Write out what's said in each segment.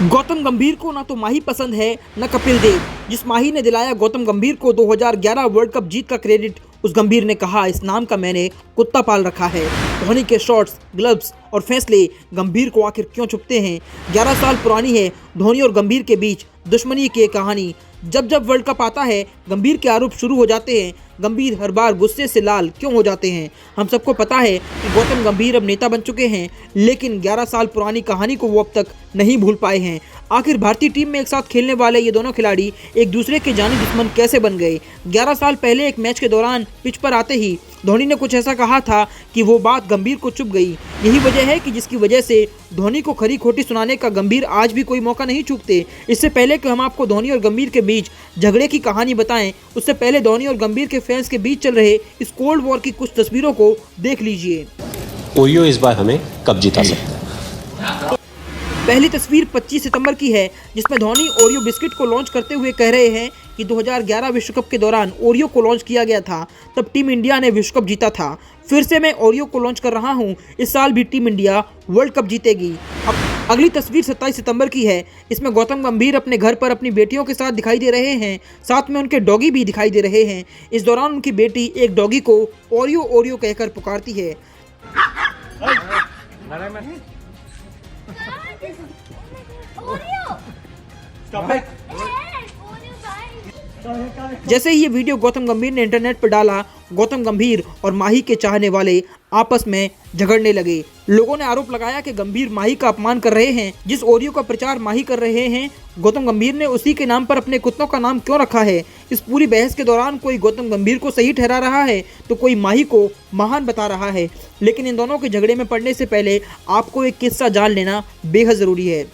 गौतम गंभीर को ना तो माही पसंद है न कपिल देव। जिस माही ने दिलाया गौतम गंभीर को 2011 वर्ल्ड कप जीत का क्रेडिट, उस गंभीर ने कहा, इस नाम का मैंने कुत्ता पाल रखा है। धोनी के शॉट्स, ग्लव्स और फैसले गंभीर को आखिर क्यों चुभते हैं? 11 साल पुरानी है धोनी और गंभीर के बीच दुश्मनी की कहानी। जब जब वर्ल्ड कप आता है गंभीर के आरोप शुरू हो जाते हैं। गंभीर हर बार गुस्से से लाल क्यों हो जाते हैं? हम सबको पता है कि गौतम गंभीर अब नेता बन चुके हैं, लेकिन 11 साल पुरानी कहानी को वो अब तक नहीं भूल पाए हैं। आखिर भारतीय टीम में एक साथ खेलने वाले ये दोनों खिलाड़ी एक दूसरे के जानी दुश्मन कैसे बन गए? 11 साल पहले एक मैच के दौरान पिच पर आते ही धोनी ने कुछ ऐसा कहा था कि वो बात गंभीर को चुभ गई। यही वजह है कि जिसकी वजह से धोनी को खरी खोटी सुनाने का गंभीर आज भी कोई मौका नहीं चूकते। इससे पहले कि हम आपको धोनी और गंभीर के बीच झगड़े की कहानी बताएं, उससे पहले धोनी और गंभीर के फैंस के बीच चल रहे इस कोल्ड वॉर की कुछ तस्वीरों को देख लीजिए। ओरियो इस बार हमें कब जिता सकता है? पहली तस्वीर 25 सितंबर की है, जिसमें धोनी ओरियो बिस्किट को लॉन्च करते हुए कह रहे हैं कि 2011 विश्व कप के दौरान ओरियो को लॉन्च किया गया था, तब टीम इंडिया ने विश्व कप जीता था। फिर से मैं ओरियो को लॉन्च कर रहा हूं, इस साल भी टीम इंडिया वर्ल्ड कप जीतेगी। अब अगली तस्वीर 27 सितंबर की है। इसमें गौतम गंभीर अपने घर पर अपनी बेटियों के साथ दिखाई दे रहे हैं, साथ में उनके डॉगी भी दिखाई दे रहे हैं। इस दौरान उनकी बेटी एक डॉगी को ओरियो ओरियो कहकर पुकारती है। जैसे ही ये वीडियो गौतम गंभीर ने इंटरनेट पर डाला, गौतम गंभीर और माही के चाहने वाले आपस में झगड़ने लगे। लोगों ने आरोप लगाया कि गंभीर माही का अपमान कर रहे हैं। जिस ओरियो का प्रचार माही कर रहे हैं, गौतम गंभीर ने उसी के नाम पर अपने कुत्तों का नाम क्यों रखा है? इस पूरी बहस के दौरान कोई गौतम गंभीर को सही ठहरा रहा है तो कोई माही को महान बता रहा है। लेकिन इन दोनों के झगड़े में पड़ने से पहले आपको एक किस्सा जान लेना बेहद ज़रूरी है।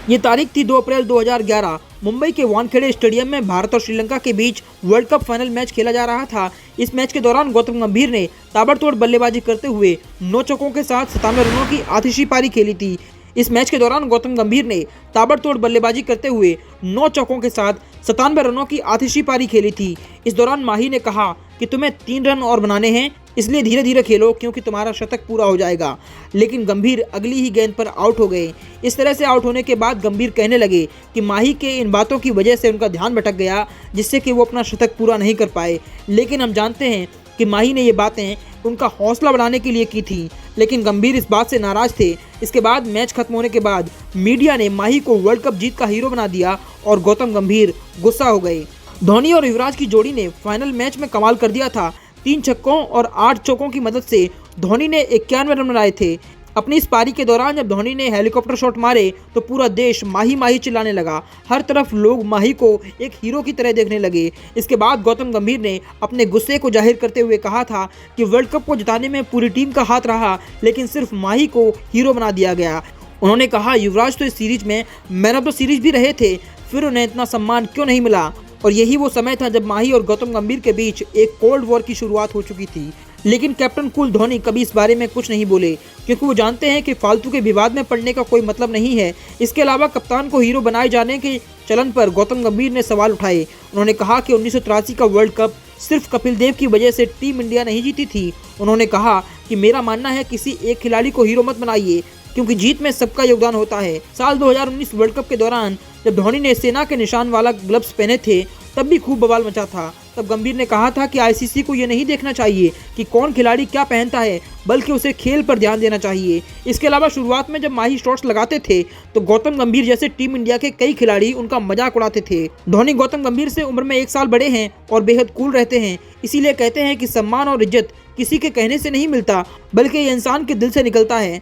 ये तारीख थी 2 अप्रैल 2011। मुंबई के वानखेड़े स्टेडियम में भारत और श्रीलंका के बीच वर्ल्ड कप फाइनल मैच खेला जा रहा था। इस मैच के दौरान गौतम गंभीर ने ताबड़तोड़ बल्लेबाजी करते हुए 9 चौकों के साथ 97 रनों की आतिशी पारी खेली थी। इस मैच के दौरान गौतम गंभीर ने ताबड़तोड़ बल्लेबाजी करते हुए 9 चौकों के साथ 97 रनों की आतिशी पारी खेली थी। इस दौरान माही ने कहा कि तुम्हें 3 रन और बनाने हैं, इसलिए धीरे धीरे खेलो क्योंकि तुम्हारा शतक पूरा हो जाएगा। लेकिन गंभीर अगली ही गेंद पर आउट हो गए। इस तरह से आउट होने के बाद गंभीर कहने लगे कि माही के इन बातों की वजह से उनका ध्यान भटक गया, जिससे कि वो अपना शतक पूरा नहीं कर पाए। लेकिन हम जानते हैं कि माही ने ये बातें उनका हौसला बढ़ाने के लिए की थी, लेकिन गंभीर इस बात से नाराज थे। इसके बाद मैच खत्म होने के बाद मीडिया ने माही को वर्ल्ड कप जीत का हीरो बना दिया और गौतम गंभीर गुस्सा हो गए। धोनी और युवराज की जोड़ी ने फाइनल मैच में कमाल कर दिया था। 3 छक्कों और 8 चौकों की मदद से धोनी ने 91 रन बनाए थे। अपनी इस पारी के दौरान जब धोनी ने हेलीकॉप्टर शॉट मारे तो पूरा देश माही माही चिल्लाने लगा। हर तरफ लोग माही को एक हीरो की तरह देखने लगे। इसके बाद गौतम गंभीर ने अपने गुस्से को जाहिर करते हुए कहा था कि वर्ल्ड कप को जिताने में पूरी टीम का हाथ रहा, लेकिन सिर्फ माही को हीरो बना दिया गया। उन्होंने कहा, युवराज तो इस सीरीज में मैन ऑफ द सीरीज भी रहे थे, फिर उन्हें इतना सम्मान क्यों नहीं मिला? और यही वो समय था जब माही और गौतम गंभीर के बीच एक कोल्ड वॉर की शुरुआत हो चुकी थी। लेकिन कैप्टन कूल धोनी कभी इस बारे में कुछ नहीं बोले, क्योंकि वो जानते हैं कि फालतू के विवाद में पड़ने का कोई मतलब नहीं है। इसके अलावा कप्तान को हीरो बनाए जाने के चलन पर गौतम गंभीर ने सवाल उठाए। उन्होंने कहा कि 1983 का वर्ल्ड कप सिर्फ कपिल देव की वजह से टीम इंडिया नहीं जीती थी। उन्होंने कहा कि मेरा मानना है किसी एक खिलाड़ी को हीरो मत बनाइए, क्योंकि जीत में सबका योगदान होता है। साल 2019 वर्ल्ड कप के दौरान जब धोनी ने सेना के निशान वाला ग्लव्स पहने थे, तब भी खूब बवाल मचा था। तब गंभीर ने कहा था कि आईसीसी को ये नहीं देखना चाहिए कि कौन खिलाड़ी क्या पहनता है, बल्कि उसे खेल पर ध्यान देना चाहिए। इसके अलावा शुरुआत में जब माही शॉट्स लगाते थे तो गौतम गंभीर जैसे टीम इंडिया के कई खिलाड़ी उनका मजाक उड़ाते थे। धोनी गौतम गंभीर से उम्र में 1 साल बड़े हैं और बेहद कूल रहते हैं। इसीलिए कहते हैं कि सम्मान और इज्जत किसी के कहने से नहीं मिलता, बल्कि ये इंसान के दिल से निकलता है।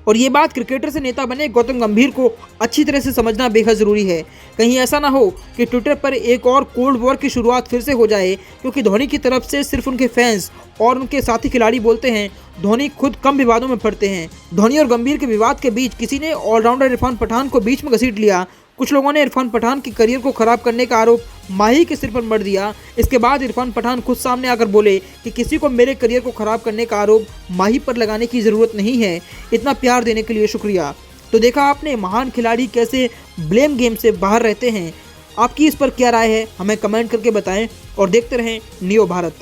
और ये बात क्रिकेटर से नेता बने गौतम गंभीर को अच्छी तरह से समझना बेहद ज़रूरी है। कहीं ऐसा ना हो कि ट्विटर पर एक और कोल्ड वॉर की शुरुआत फिर से हो जाए, क्योंकि धोनी की तरफ से सिर्फ उनके फैंस और उनके साथी खिलाड़ी बोलते हैं, धोनी खुद कम विवादों में पड़ते हैं। धोनी और गंभीर के विवाद के बीच किसी ने ऑलराउंडर इरफान पठान को बीच में घसीट लिया। कुछ लोगों ने इरफान पठान के करियर को खराब करने का आरोप माही के सिर पर मढ़ दिया। इसके बाद इरफान पठान खुद सामने आकर बोले कि किसी को मेरे करियर को खराब करने का आरोप माही पर लगाने की ज़रूरत नहीं है। इतना प्यार देने के लिए शुक्रिया। तो देखा आपने महान खिलाड़ी कैसे ब्लेम गेम से बाहर रहते हैं। आपकी इस पर क्या राय है, हमें कमेंट करके बताएं और देखते रहें नियो भारत।